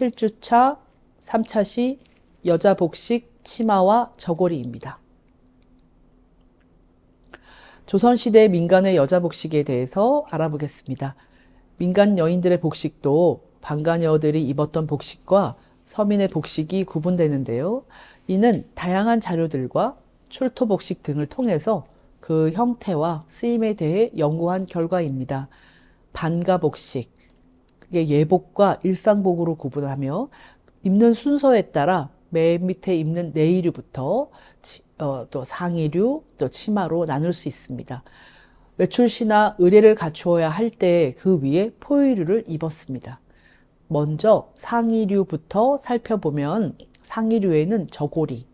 실주차, 3차시 여자 복식 치마와 저고리입니다. 조선시대 민간의 여자 복식에 대해서 알아보겠습니다. 민간 여인들의 복식도 방간여들이 입었던 복식과 서민의 복식이 구분되는데요. 이는 다양한 자료들과 출토 복식 등을 통해서 그 형태와 쓰임에 대해 연구한 결과입니다. 반가 복식, 예복과 일상복으로 구분하며 입는 순서에 따라 맨 밑에 입는 내의류부터 또 상의류, 또 치마로 나눌 수 있습니다. 외출시나 의례를 갖추어야 할 때 그 위에 포의류를 입었습니다. 먼저 상의류부터 살펴보면 상의류에는 저고리,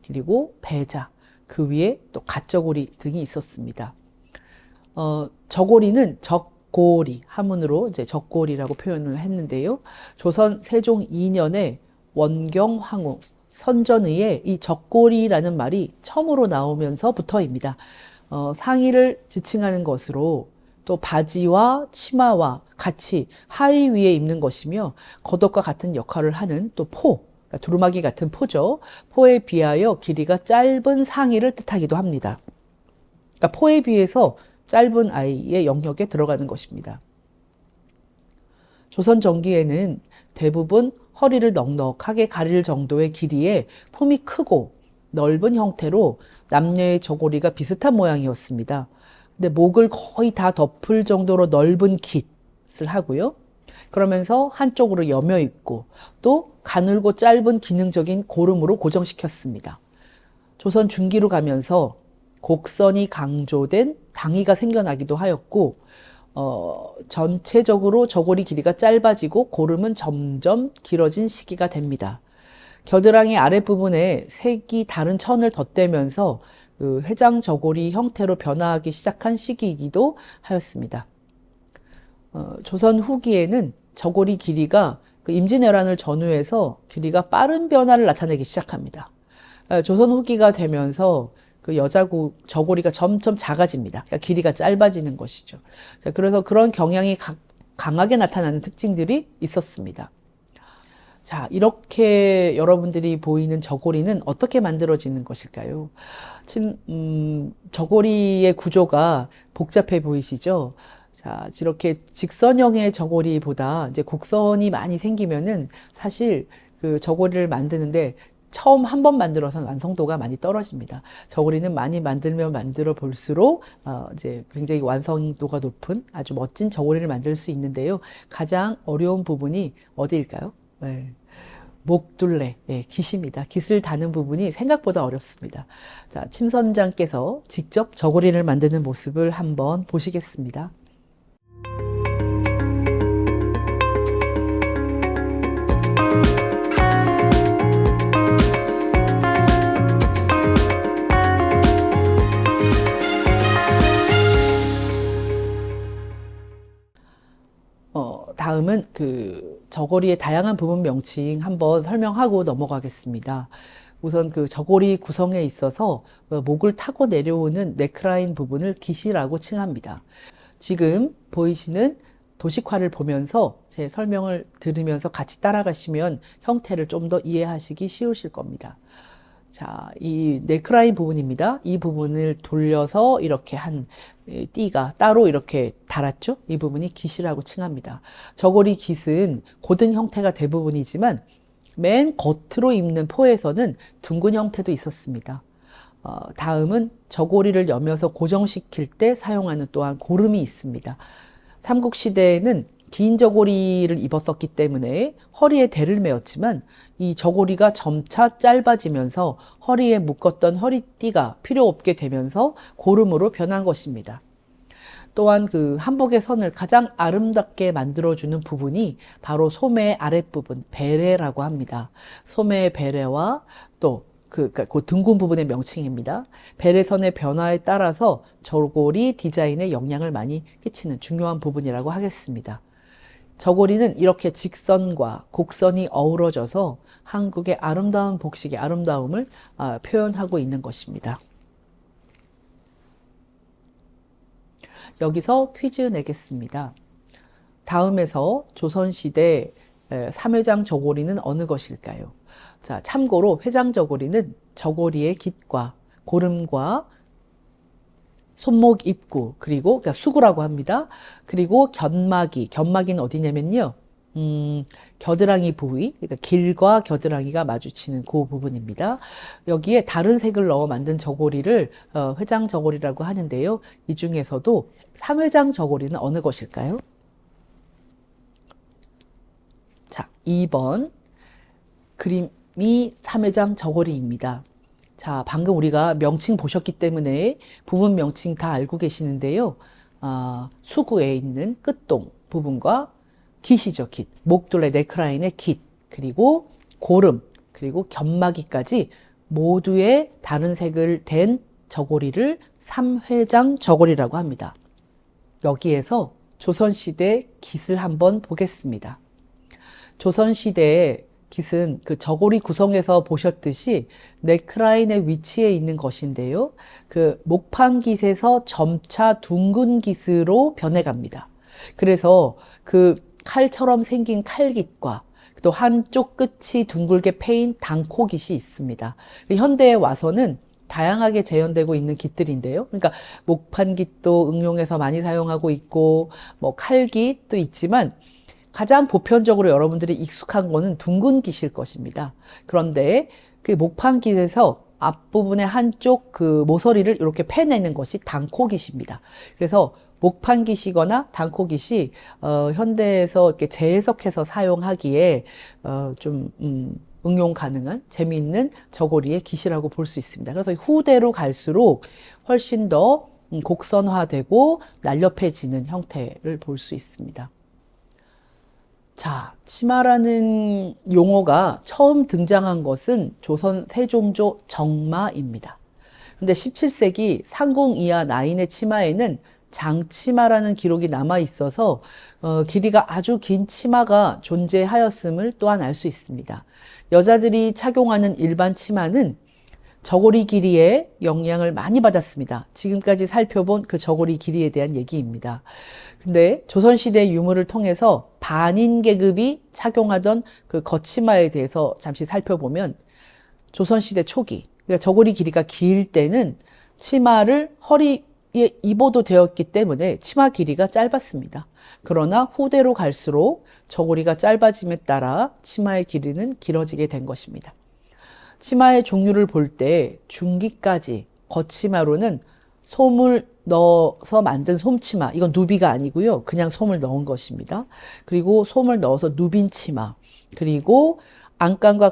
그리고 배자, 그 위에 또 갓저고리 등이 있었습니다. 저고리는 적고리, 한문으로 이제 적고리라고 표현을 했는데요. 조선 세종 2년에 원경 황후 선전의에 이 적고리라는 말이 처음으로 나오면서부터입니다. 상의를 지칭하는 것으로 또 바지와 치마와 같이 하의 위에 입는 것이며 겉옷과 같은 역할을 하는 또 포, 그러니까 두루마기 같은 포죠. 포에 비하여 길이가 짧은 상의를 뜻하기도 합니다. 그러니까 포에 비해서 짧은 아이의 영역에 들어가는 것입니다. 조선 전기에는 대부분 허리를 넉넉하게 가릴 정도의 길이에 폼이 크고 넓은 형태로 남녀의 저고리가 비슷한 모양이었습니다. 근데 목을 거의 다 덮을 정도로 넓은 깃을 하고요. 그러면서 한쪽으로 여며 입고 또 가늘고 짧은 기능적인 고름으로 고정시켰습니다. 조선 중기로 가면서 곡선이 강조된 당이가 생겨나기도 하였고 전체적으로 저고리 길이가 짧아지고 고름은 점점 길어진 시기가 됩니다. 겨드랑이 아랫부분에 색이 다른 천을 덧대면서 그 회장 저고리 형태로 변화하기 시작한 시기이기도 하였습니다. 조선 후기에는 저고리 길이가 그 임진왜란을 전후해서 길이가 빠른 변화를 나타내기 시작합니다. 조선 후기가 되면서 그 여자 저고리가 점점 작아집니다. 그러니까 길이가 짧아지는 것이죠. 자, 그래서 그런 경향이 강하게 나타나는 특징들이 있었습니다. 자, 이렇게 여러분들이 보이는 저고리는 어떻게 만들어지는 것일까요? 지금 저고리의 구조가 복잡해 보이시죠? 자, 이렇게 직선형의 저고리보다 이제 곡선이 많이 생기면은 사실 그 저고리를 만드는데 처음 한 번 만들어서는 완성도가 많이 떨어집니다. 저고리는 많이 만들면 만들어 볼수록 이제 굉장히 완성도가 높은 아주 멋진 저고리를 만들 수 있는데요. 가장 어려운 부분이 어디일까요? 네. 목둘레, 예, 깃입니다. 깃을 다는 부분이 생각보다 어렵습니다. 자, 침 선장께서 직접 저고리를 만드는 모습을 한번 보시겠습니다. 다음은 그 저고리의 다양한 부분 명칭 한번 설명하고 넘어가겠습니다. 우선 그 저고리 구성에 있어서 목을 타고 내려오는 넥라인 부분을 깃이라고 칭합니다. 지금 보이시는 도식화를 보면서 제 설명을 들으면서 같이 따라가시면 형태를 좀 더 이해하시기 쉬우실 겁니다. 자, 이 넥라인 부분입니다. 이 부분을 돌려서 이렇게 한 띠가 따로 이렇게 달았죠? 이 부분이 깃이라고 칭합니다. 저고리 깃은 고든 형태가 대부분이지만 맨 겉으로 입는 포에서는 둥근 형태도 있었습니다. 다음은 저고리를 여며서 고정시킬 때 사용하는 또한 고름이 있습니다. 삼국시대에는 긴 저고리를 입었었기 때문에 허리에 대를 메었지만 이 저고리가 점차 짧아지면서 허리에 묶었던 허리띠가 필요 없게 되면서 고름으로 변한 것입니다. 또한 그 한복의 선을 가장 아름답게 만들어주는 부분이 바로 소매 아랫부분, 베레라고 합니다. 소매의 베레와 또 그 등군 부분의 명칭입니다. 베레선의 변화에 따라서 저고리 디자인에 영향을 많이 끼치는 중요한 부분이라고 하겠습니다. 저고리는 이렇게 직선과 곡선이 어우러져서 한국의 아름다운 복식의 아름다움을 표현하고 있는 것입니다. 여기서 퀴즈 내겠습니다. 다음에서 조선시대 삼회장 저고리는 어느 것일까요? 자, 참고로 회장 저고리는 저고리의 깃과 고름과 손목 입구, 그리고 그러니까 수구라고 합니다. 그리고 견막이는 어디냐면요. 겨드랑이 부위, 그러니까 길과 겨드랑이가 마주치는 그 부분입니다. 여기에 다른 색을 넣어 만든 저고리를 회장 저고리라고 하는데요. 이 중에서도 삼회장 저고리는 어느 것일까요? 자, 2번 그림이 삼회장 저고리입니다. 자, 방금 우리가 명칭 보셨기 때문에 부분 명칭 다 알고 계시는데요. 수구에 있는 끝동 부분과 깃이죠, 깃. 목둘레 네크라인의 깃, 그리고 고름, 그리고 견마기까지 모두의 다른 색을 댄 저고리를 삼회장 저고리라고 합니다. 여기에서 조선시대 깃을 한번 보겠습니다. 조선시대의 깃은 그 저고리 구성에서 보셨듯이 넥라인의 위치에 있는 것인데요. 그 목판 깃에서 점차 둥근 깃으로 변해갑니다. 그래서 그 칼처럼 생긴 칼깃과 또 한쪽 끝이 둥글게 패인 단코깃이 있습니다. 현대에 와서는 다양하게 재현되고 있는 깃들인데요. 그러니까 목판깃도 응용해서 많이 사용하고 있고, 뭐 칼깃도 있지만 가장 보편적으로 여러분들이 익숙한 거는 둥근 깃일 것입니다. 그런데 그 목판깃에서 앞부분의 한쪽 그 모서리를 이렇게 패내는 것이 단코깃입니다. 그래서 목판깃이거나 단코깃이 현대에서 이렇게 재해석해서 사용하기에 응용 가능한 재미있는 저고리의 깃이라고 볼 수 있습니다. 그래서 후대로 갈수록 훨씬 더 곡선화되고 날렵해지는 형태를 볼 수 있습니다. 자, 치마라는 용어가 처음 등장한 것은 조선 세종조 정마입니다. 근데 17세기 상궁 이하 나인의 치마에는 장치마라는 기록이 남아 있어서 길이가 아주 긴 치마가 존재하였음을 또한 알 수 있습니다. 여자들이 착용하는 일반 치마는 저고리 길이의 영향을 많이 받았습니다. 지금까지 살펴본 그 저고리 길이에 대한 얘기입니다. 근데 조선시대 유물을 통해서 반인 계급이 착용하던 그 겉치마에 대해서 잠시 살펴보면 조선시대 초기, 그러니까 저고리 길이가 길 때는 치마를 허리에 입어도 되었기 때문에 치마 길이가 짧았습니다. 그러나 후대로 갈수록 저고리가 짧아짐에 따라 치마의 길이는 길어지게 된 것입니다. 치마의 종류를 볼 때 중기까지 겉치마로는 솜을 넣어서 만든 솜치마, 이건 누비가 아니고요. 그냥 솜을 넣은 것입니다. 그리고 솜을 넣어서 누빈 치마, 그리고 안감과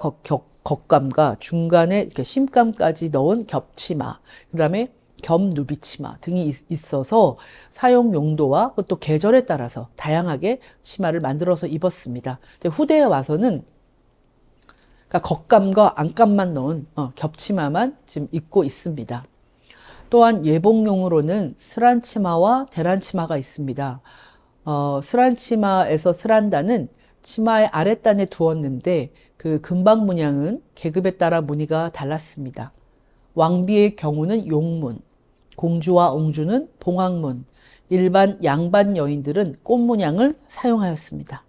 겉감과 중간에 이렇게 심감까지 넣은 겹치마, 그 다음에 겹누비치마 등이 있어서 사용 용도와 또 계절에 따라서 다양하게 치마를 만들어서 입었습니다. 후대에 와서는 그러니까 겉감과 안감만 넣은 겹치마만 지금 입고 있습니다. 또한 예복용으로는 스란치마와 대란치마가 있습니다. 스란치마에서 스란단은 치마의 아랫단에 두었는데 그 금방 문양은 계급에 따라 무늬가 달랐습니다. 왕비의 경우는 용문, 공주와 옹주는 봉황문, 일반 양반 여인들은 꽃문양을 사용하였습니다.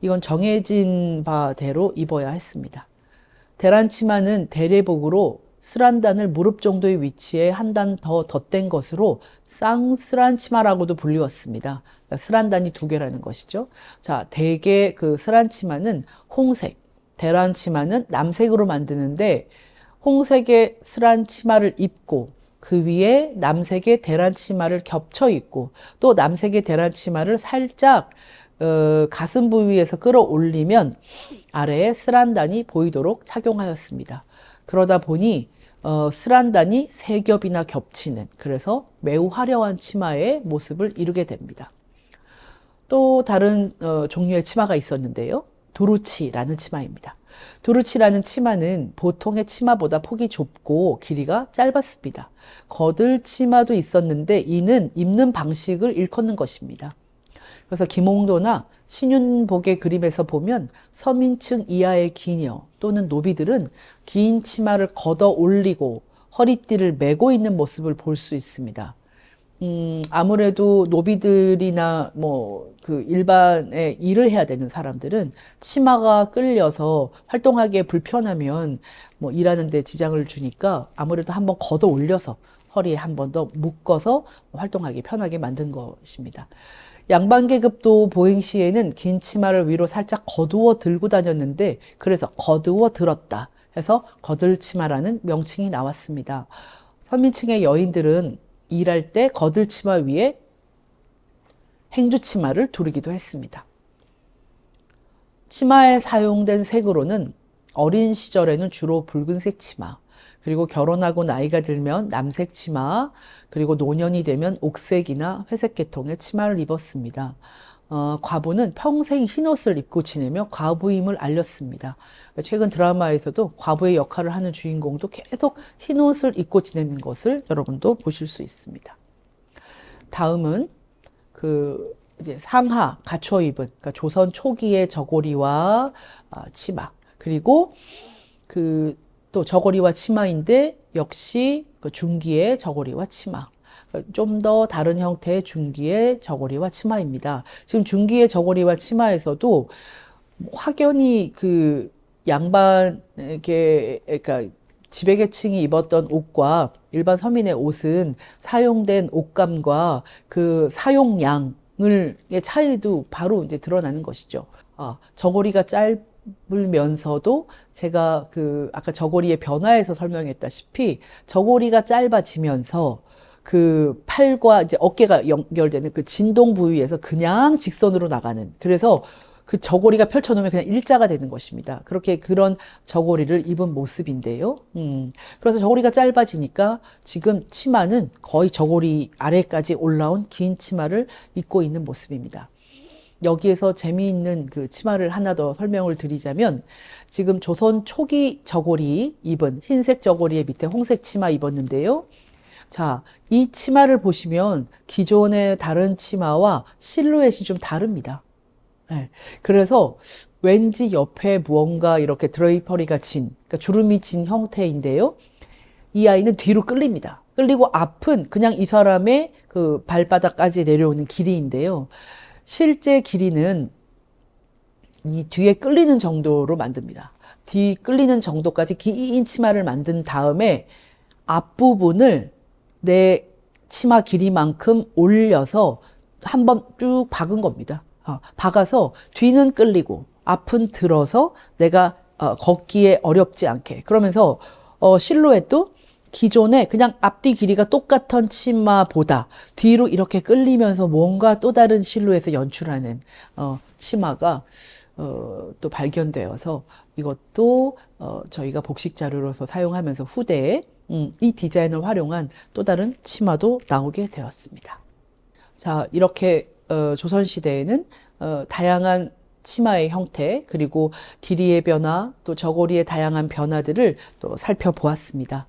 이건 정해진 바대로 입어야 했습니다. 대란치마는 대례복으로 스란단을 무릎 정도의 위치에 한 단 더 덧댄 것으로 쌍스란치마라고도 불리웠습니다. 그러니까 스란단이 두 개라는 것이죠. 자, 대개 그 스란치마는 홍색, 대란치마는 남색으로 만드는데 홍색의 스란치마를 입고 그 위에 남색의 대란치마를 겹쳐 입고 또 남색의 대란치마를 살짝 가슴 부위에서 끌어올리면 아래에 스란단이 보이도록 착용하였습니다. 그러다 보니 스란단이 세 겹이나 겹치는, 그래서 매우 화려한 치마의 모습을 이루게 됩니다. 또 다른 종류의 치마가 있었는데요. 두루치라는 치마입니다. 두루치라는 치마는 보통의 치마보다 폭이 좁고 길이가 짧았습니다. 거들 치마도 있었는데 이는 입는 방식을 일컫는 것입니다. 그래서 김홍도나 신윤복의 그림에서 보면 서민층 이하의 기녀 또는 노비들은 긴 치마를 걷어 올리고 허리띠를 메고 있는 모습을 볼 수 있습니다. 아무래도 노비들이나 뭐 그 일반의 일을 해야 되는 사람들은 치마가 끌려서 활동하기에 불편하면 뭐 일하는데 지장을 주니까 아무래도 한번 걷어 올려서 허리에 한 번 더 묶어서 활동하기 편하게 만든 것입니다. 양반 계급도 보행 시에는 긴 치마를 위로 살짝 거두어 들고 다녔는데 그래서 거두어 들었다 해서 거들치마라는 명칭이 나왔습니다. 서민층의 여인들은 일할 때 거들치마 위에 행주치마를 두르기도 했습니다. 치마에 사용된 색으로는 어린 시절에는 주로 붉은색 치마, 그리고 결혼하고 나이가 들면 남색 치마, 그리고 노년이 되면 옥색이나 회색 계통의 치마를 입었습니다. 과부는 평생 흰옷을 입고 지내며 과부임을 알렸습니다. 최근 드라마에서도 과부의 역할을 하는 주인공도 계속 흰옷을 입고 지내는 것을 여러분도 보실 수 있습니다. 다음은 이제 상하, 갖춰 입은, 그러니까 조선 초기의 저고리와 치마, 그리고 또 저고리와 치마인데 역시 중기의 저고리와 치마. 좀 더 다른 형태의 중기의 저고리와 치마입니다. 지금 중기의 저고리와 치마에서도 확연히 양반에게, 그러니까 지배계층이 입었던 옷과 일반 서민의 옷은 사용된 옷감과 그 사용량의 차이도 바로 이제 드러나는 것이죠. 저고리가 짧으면서도 제가 아까 저고리의 변화에서 설명했다시피 저고리가 짧아지면서 그 팔과 이제 어깨가 연결되는 그 진동 부위에서 그냥 직선으로 나가는, 그래서 그 저고리가 펼쳐놓으면 그냥 일자가 되는 것입니다. 그런 저고리를 입은 모습인데요. 그래서 저고리가 짧아지니까 지금 치마는 거의 저고리 아래까지 올라온 긴 치마를 입고 있는 모습입니다. 여기에서 재미있는 그 치마를 하나 더 설명을 드리자면, 지금 조선 초기 저고리 입은 흰색 저고리의 밑에 홍색 치마 입었는데요. 자, 이 치마를 보시면 기존의 다른 치마와 실루엣이 좀 다릅니다. 네. 그래서 왠지 옆에 무언가 이렇게 드레이퍼리가 그러니까 주름이 진 형태인데요. 이 아이는 뒤로 끌립니다. 끌리고 앞은 그냥 이 사람의 그 발바닥까지 내려오는 길이인데요. 실제 길이는 이 뒤에 끌리는 정도로 만듭니다. 뒤 끌리는 정도까지 긴 치마를 만든 다음에 앞부분을 내 치마 길이만큼 올려서 한번 쭉 박은 겁니다. 박아서 뒤는 끌리고 앞은 들어서 내가 걷기에 어렵지 않게, 그러면서 실루엣도 기존에 그냥 앞뒤 길이가 똑같은 치마보다 뒤로 이렇게 끌리면서 뭔가 또 다른 실루엣을 연출하는 치마가 또 발견되어서 이것도 저희가 복식 자료로서 사용하면서 후대에 이 디자인을 활용한 또 다른 치마도 나오게 되었습니다. 자, 이렇게 조선시대에는 다양한 치마의 형태, 그리고 길이의 변화, 또 저고리의 다양한 변화들을 또 살펴보았습니다.